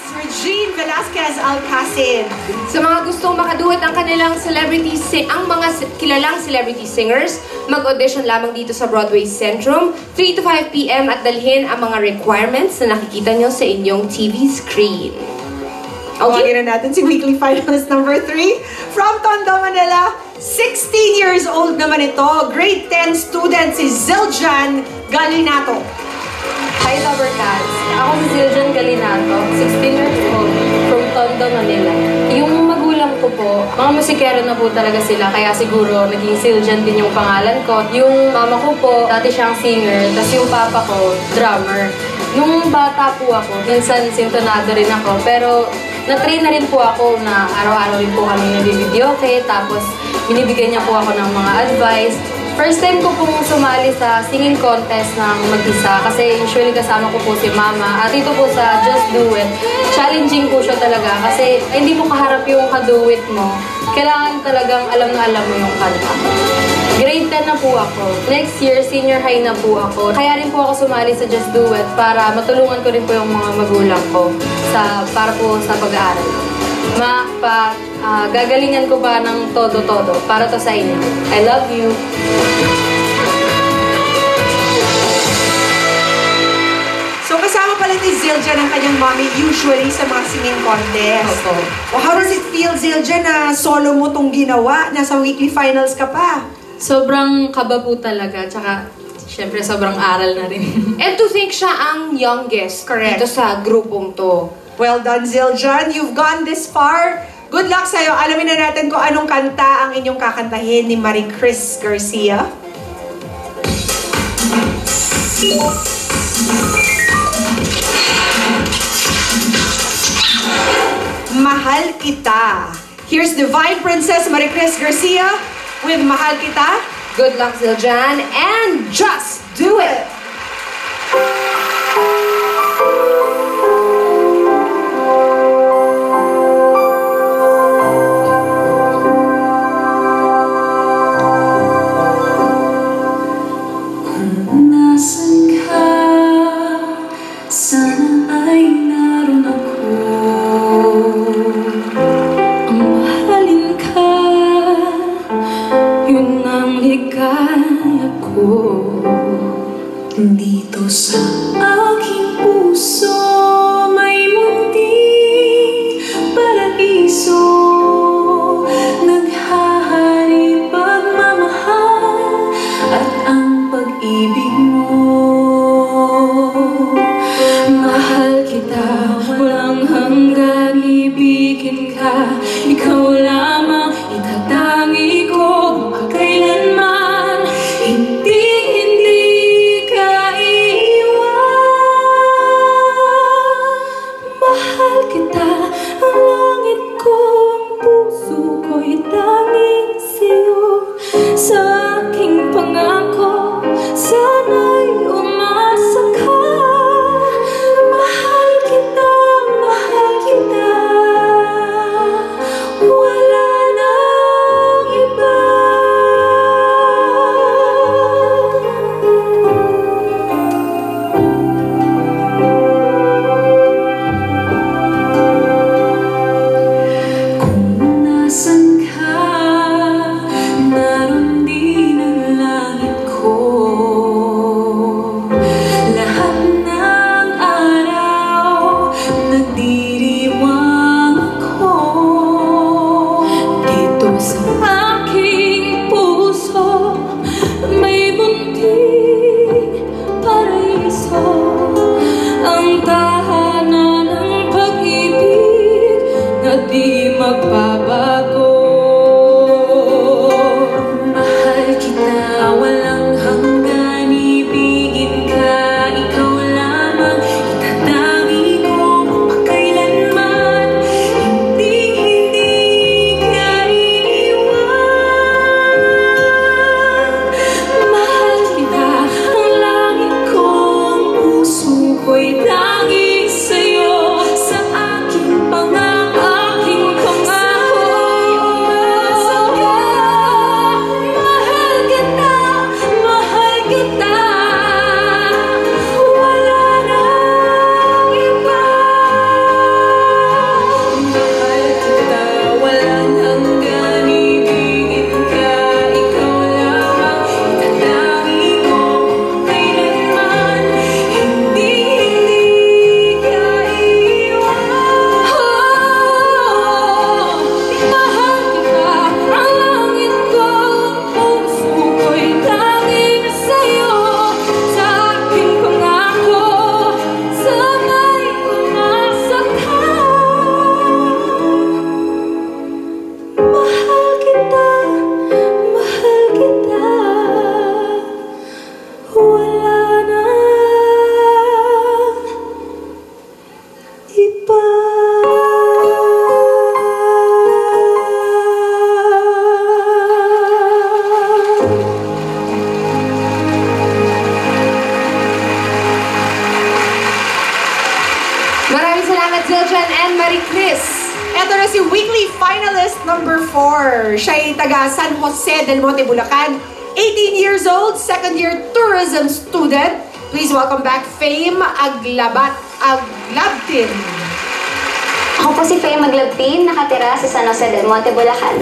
Regine Velasquez Alcacid. Sa mga gustong makaduet ang kanilang ang mga kilalang celebrity singers, mag-audition lamang dito sa Broadway Centrum, 3 to 5 p.m. at dalhin ang mga requirements na nakikita nyo sa inyong TV screen. Tawagin na natin si weekly finalist number 3 from Tondo, Manila. 16 years old naman ito. Grade 10 student si Zildjian Galinato. Hi, Lovercats! Ako si Zildjian Galinato, 16 years old, from Tondo, Manila. Yung magulang ko po, mga musikero na po talaga sila, kaya siguro naging Zildjian din yung pangalan ko. Yung mama ko po, dati siyang singer, tapos yung papa ko, drummer. Nung bata po ako, minsan sintonado rin ako, pero na-train na rin po ako na araw-araw rin po kami nabibidyoke, tapos binibigyan niya po ako ng mga advice. First time ko pong sumali sa singing contest ng mag-isa kasi usually kasama ko po si mama. At dito po sa Just Do It, challenging po siya talaga kasi hindi mo kaharap yung ka-do-it mo. Kailangan talagang alam na alam mo yung kanta. Grade 10 na po ako. Next year, senior high na po ako. Kaya rin po ako sumali sa Just Do It para matulungan ko rin po yung mga magulang ko para po sa pag-aaral. Gagalingan ko ba ng todo-todo para to sa inyo. I love you! So kasama pala ni Zildjian ang kanyang mommy usually sa mga singing contest. Opo. Well, how does it feel, Zildjian, na solo mo tong ginawa? Nasa weekly finals ka pa. Sobrang kaba po talaga, tsaka syempre sobrang aral na rin. And to think siya ang youngest Correct. dito sa grupong to. Well done, Zildjian. You've gone this far. Good luck sa'yo. Alamin na natin kung anong kanta ang inyong kakantahin ni Marie Chris Garcia. Mahal Kita. Here's Divine Princess Marie Chris Garcia with Mahal Kita. Good luck, Zildjian, and just do it! Dito sa aking puso may munting paraiso, naghahari pagmamahal at ang pag-ibig mo. Mahal kita, walang hanggan, ibigin ka, ikaw lamang itatangi ko magkailanman. Sana'y umasa ka. Mahal kita, pa. Maraming salamat, Zildjian and Marie Chris. Ito na si weekly finalist number 4. Siya ay taga San Jose del Monte, Bulacan. 18 years old, second year tourism student. Please welcome back Fame Aglabtin. Ako po si Faye Maglabtin, nakatira sa San Jose del Monte, Bulacan.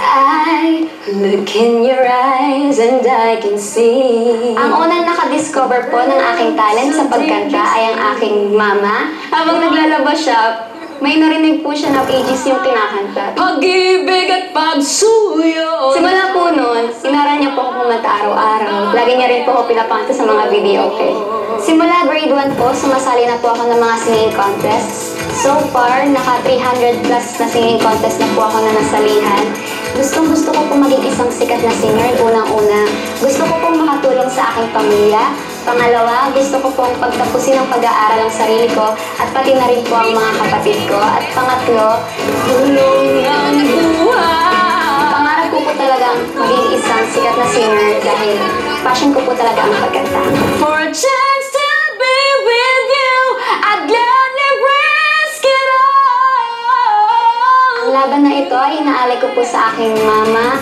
I look in your eyes and I can see. Ang unang nakadiscover po ng aking talent sa pagkanta ay ang aking mama. Habang naglalaba siya, may narinig po siya na pages yung kinakanta. Pag-ibig at pagsuyo. Simula po noon, inaral niya po ako kumanta araw-araw. Lagi niya rin po ako pinapakanta sa mga video, okay? Simula grade 1 po, sumasali na po ako ng mga singing contests. So far, naka 300 plus na singing contest na po ako na nasalihan. Gusto ko po maging isang sikat na singer, unang-una. Gusto ko pong makatulong sa aking pamilya. Pangalawa, gusto ko pong pagtapusin ang pag-aaral ng sarili ko at pati na rin po ang mga kapatid ko. At pangatlo, tulong ang buhay. Pangarap ko po talagang maging isang sikat na singer dahil passion ko po talaga ang pagkanta. For a chance to be with you, I'd gladly risk it all. Ang laban na ito ay inaalay ko po sa aking mama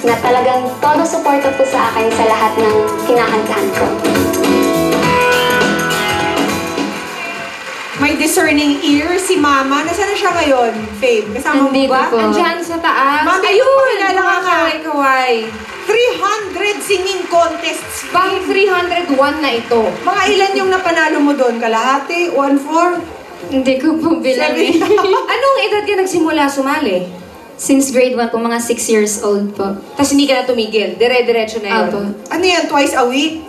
na talagang todo suporta po sa akin sa lahat ng kinakantahan ko. May discerning ear si Mama. Nasaan na siya ngayon, Fame? Kasama mo Nandito ba? po. Andyan sa taas. Ma'am, Ayun! pakilala ka nga. Kaway. 300 singing contests. Pang 301 na ito. Mga ilan yung napanalo mo doon? Kalahati? 1/4? Hindi ko po bilangin. Anong edad ka nagsimula sumali? Since grade 1 po, mga 6 years old po. Tapos hindi ka na tumigil. Dire-diretso na yun. Apo. Ano yan? Twice a week?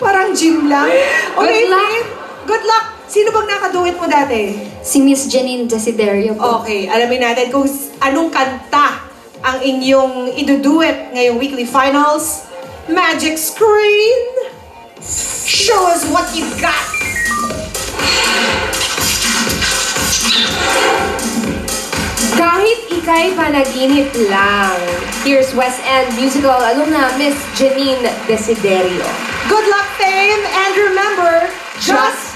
Parang gym lang. Okay, Good luck. Fame. Good luck. Sino bang nakaduet mo dati? Si Miss Janine Desiderio po. Okay, alamin natin kung anong kanta ang inyong iduduet ngayong weekly finals. Magic Screen! Show us what you got! Kahit ika'y panaginip lang. Here's West End musical alumna Miss Janine Desiderio. Good luck, Fame! And remember, just